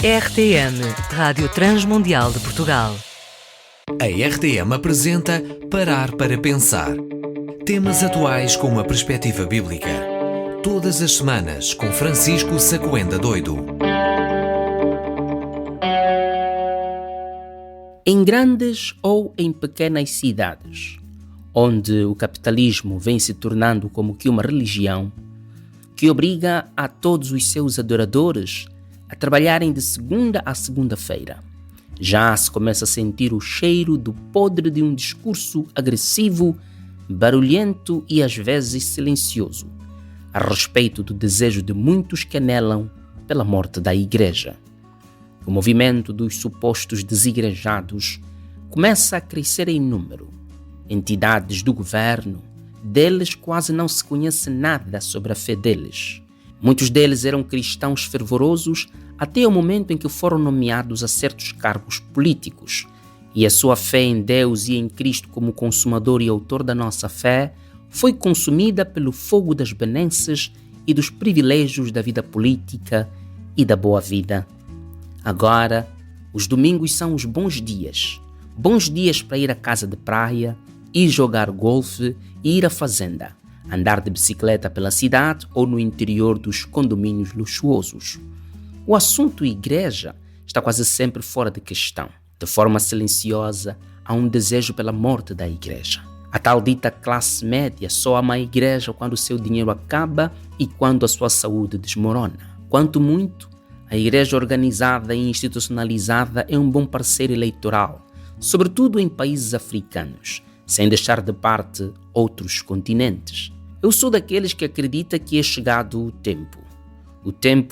RTM, Rádio Transmundial de Portugal. A RTM apresenta Parar para Pensar. Temas atuais com uma perspectiva bíblica. Todas as semanas com Francisco Saccoenda Doido. Em grandes ou em pequenas cidades, onde o capitalismo vem se tornando como que uma religião, que obriga a todos os seus adoradores a trabalharem de segunda a segunda-feira, já se começa a sentir o cheiro do podre de um discurso agressivo, barulhento e às vezes silencioso, a respeito do desejo de muitos que anelam pela morte da Igreja. O movimento dos supostos desigrejados começa a crescer em número. Entidades do governo, deles quase não se conhece nada sobre a fé deles. Muitos deles eram cristãos fervorosos até o momento em que foram nomeados a certos cargos políticos, e a sua fé em Deus e em Cristo como consumador e autor da nossa fé foi consumida pelo fogo das benesses e dos privilégios da vida política e da boa vida. Agora, os domingos são os bons dias para ir à casa de praia, ir jogar golfe e ir à fazenda, andar de bicicleta pela cidade ou no interior dos condomínios luxuosos. O assunto igreja está quase sempre fora de questão. De forma silenciosa, há um desejo pela morte da igreja. A tal dita classe média só ama a igreja quando o seu dinheiro acaba e quando a sua saúde desmorona. Quanto muito, a igreja organizada e institucionalizada é um bom parceiro eleitoral, sobretudo em países africanos, sem deixar de parte outros continentes. Eu sou daqueles que acredita que é chegado o tempo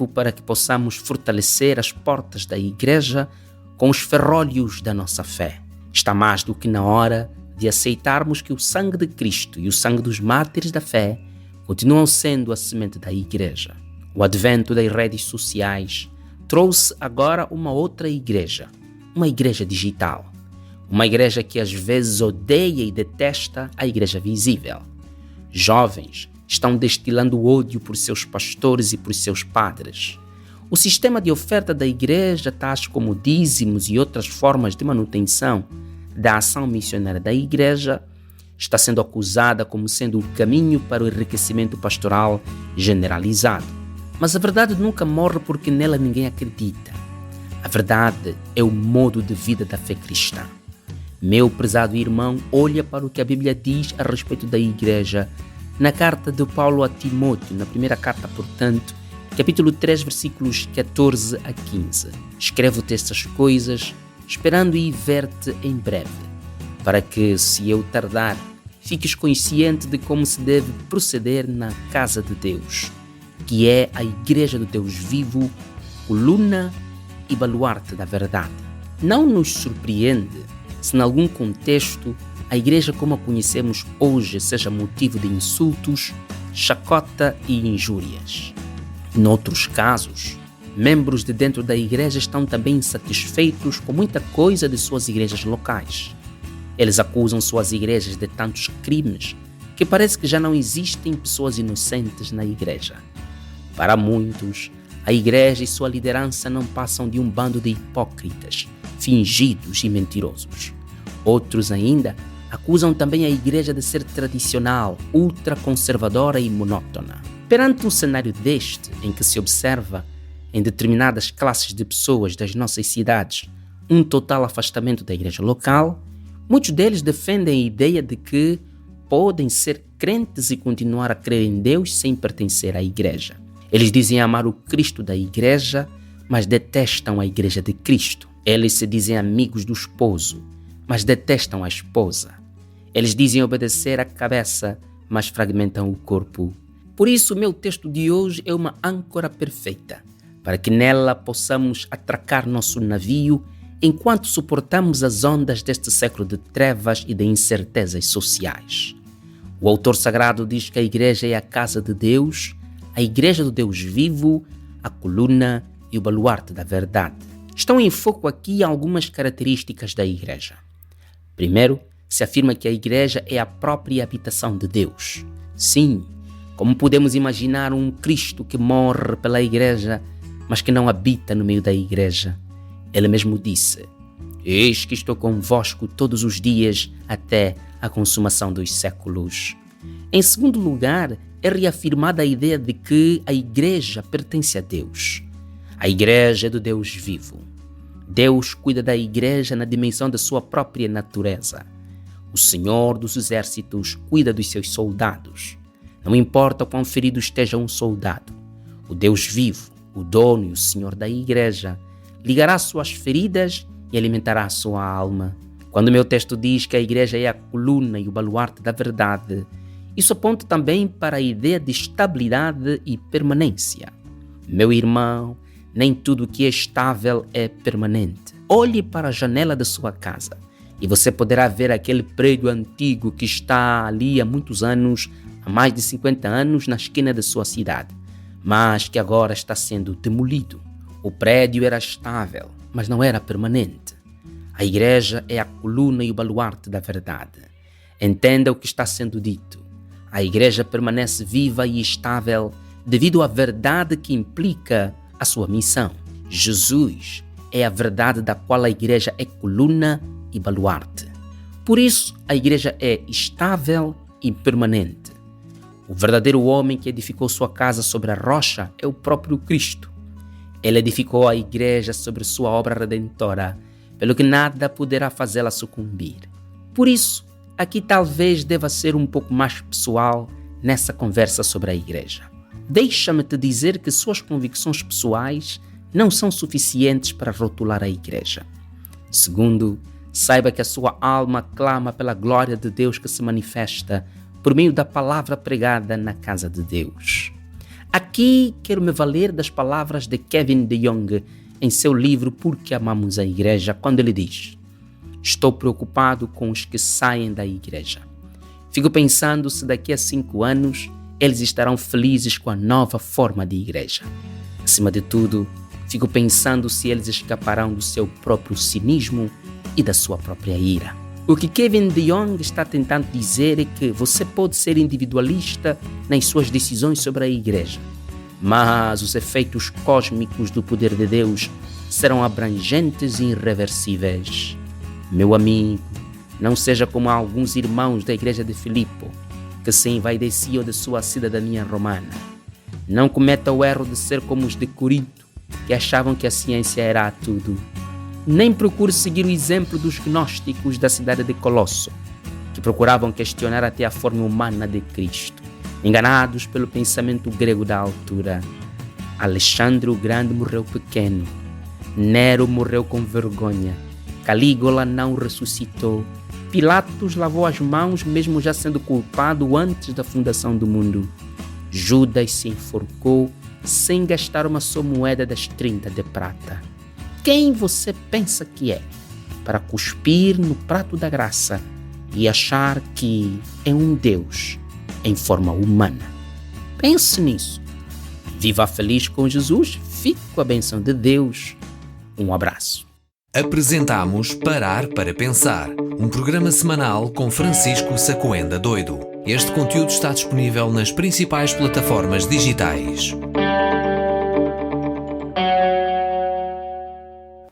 para que possamos fortalecer as portas da igreja com os ferrolhos da nossa fé. Está mais do que na hora de aceitarmos que o sangue de Cristo e o sangue dos mártires da fé continuam sendo a semente da igreja. O advento das redes sociais trouxe agora uma outra igreja, uma igreja digital. Uma igreja que às vezes odeia e detesta a igreja visível. Jovens estão destilando ódio por seus pastores e por seus padres. O sistema de oferta da igreja, tais como dízimos e outras formas de manutenção da ação missionária da igreja, está sendo acusada como sendo o caminho para o enriquecimento pastoral generalizado. Mas a verdade nunca morre porque nela ninguém acredita. A verdade é o modo de vida da fé cristã. Meu prezado irmão, olha para o que a Bíblia diz a respeito da igreja na carta de Paulo a Timóteo, na primeira carta, portanto, capítulo 3, versículos 14 a 15. Escrevo-te estas coisas, esperando ir ver-te em breve, para que, se eu tardar, fiques consciente de como se deve proceder na casa de Deus, que é a igreja do Deus vivo, coluna e baluarte da verdade. Não nos surpreende se, em algum contexto, a igreja como a conhecemos hoje seja motivo de insultos, chacota e injúrias. Noutros casos, membros de dentro da igreja estão também insatisfeitos com muita coisa de suas igrejas locais. Eles acusam suas igrejas de tantos crimes que parece que já não existem pessoas inocentes na igreja. Para muitos, a igreja e sua liderança não passam de um bando de hipócritas, fingidos e mentirosos. Outros ainda acusam também a igreja de ser tradicional, ultraconservadora e monótona. Perante um cenário deste, em que se observa, em determinadas classes de pessoas das nossas cidades, um total afastamento da igreja local, muitos deles defendem a ideia de que podem ser crentes e continuar a crer em Deus sem pertencer à igreja. Eles dizem amar o Cristo da igreja, mas detestam a igreja de Cristo. Eles se dizem amigos do esposo, mas detestam a esposa. Eles dizem obedecer à cabeça, mas fragmentam o corpo. Por isso, o meu texto de hoje é uma âncora perfeita, para que nela possamos atracar nosso navio enquanto suportamos as ondas deste século de trevas e de incertezas sociais. O autor sagrado diz que a igreja é a casa de Deus, a igreja do Deus vivo, a coluna e o baluarte da verdade. Estão em foco aqui algumas características da igreja. Primeiro, se afirma que a igreja é a própria habitação de Deus. Sim, como podemos imaginar um Cristo que morre pela igreja mas que não habita no meio da igreja. Ele mesmo disse: eis que estou convosco todos os dias até a consumação dos séculos. Em segundo lugar, é reafirmada a ideia de que a igreja pertence a Deus. A igreja é do Deus vivo. Deus cuida da igreja na dimensão da sua própria natureza. O Senhor dos exércitos cuida dos seus soldados. Não importa o quão ferido esteja um soldado, o Deus vivo, o dono e o Senhor da igreja, ligará suas feridas e alimentará a sua alma. Quando meu texto diz que a igreja é a coluna e o baluarte da verdade, isso aponta também para a ideia de estabilidade e permanência. Meu irmão, nem tudo que é estável é permanente. Olhe para a janela da sua casa e você poderá ver aquele prédio antigo que está ali há muitos anos, há mais de 50 anos, na esquina da sua cidade, mas que agora está sendo demolido. O prédio era estável, mas não era permanente. A igreja é a coluna e o baluarte da verdade. Entenda o que está sendo dito. A igreja permanece viva e estável devido à verdade que implica a sua missão. Jesus é a verdade da qual a igreja é coluna e baluarte. Por isso, a igreja é estável e permanente. O verdadeiro homem que edificou sua casa sobre a rocha é o próprio Cristo. Ele edificou a igreja sobre sua obra redentora, pelo que nada poderá fazê-la sucumbir. Por isso, aqui talvez deva ser um pouco mais pessoal nessa conversa sobre a igreja. Deixa-me te dizer que suas convicções pessoais não são suficientes para rotular a igreja. Segundo, saiba que a sua alma clama pela glória de Deus que se manifesta por meio da palavra pregada na casa de Deus. Aqui quero me valer das palavras de Kevin DeYoung em seu livro Por que Amamos a Igreja, quando ele diz: estou preocupado com os que saem da igreja. Fico pensando se daqui a 5 anos eles estarão felizes com a nova forma de igreja. Acima de tudo, fico pensando se eles escaparão do seu próprio cinismo e da sua própria ira. O que Kevin DeYoung está tentando dizer é que você pode ser individualista nas suas decisões sobre a igreja, mas os efeitos cósmicos do poder de Deus serão abrangentes e irreversíveis. Meu amigo, não seja como alguns irmãos da igreja de Filipe, que se envaideciam de sua cidadania romana. Não cometa o erro de ser como os de Corinto, que achavam que a ciência era tudo. Nem procure seguir o exemplo dos gnósticos da cidade de Colosso, que procuravam questionar até a forma humana de Cristo, enganados pelo pensamento grego da altura. Alexandre o Grande morreu pequeno, Nero morreu com vergonha, Calígula não ressuscitou, Pilatos lavou as mãos mesmo já sendo culpado antes da fundação do mundo. Judas se enforcou sem gastar uma só moeda das 30 de prata. Quem você pensa que é para cuspir no prato da graça e achar que é um Deus em forma humana? Pense nisso. Viva feliz com Jesus, fique com a bênção de Deus. Um abraço. Apresentamos Parar para Pensar, um programa semanal com Francisco Sacoenda Doido. Este conteúdo está disponível nas principais plataformas digitais.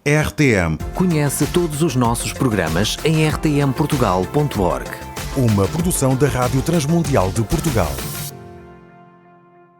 RTM. Conhece todos os nossos programas em rtmportugal.org. Uma produção da Rádio Transmundial de Portugal.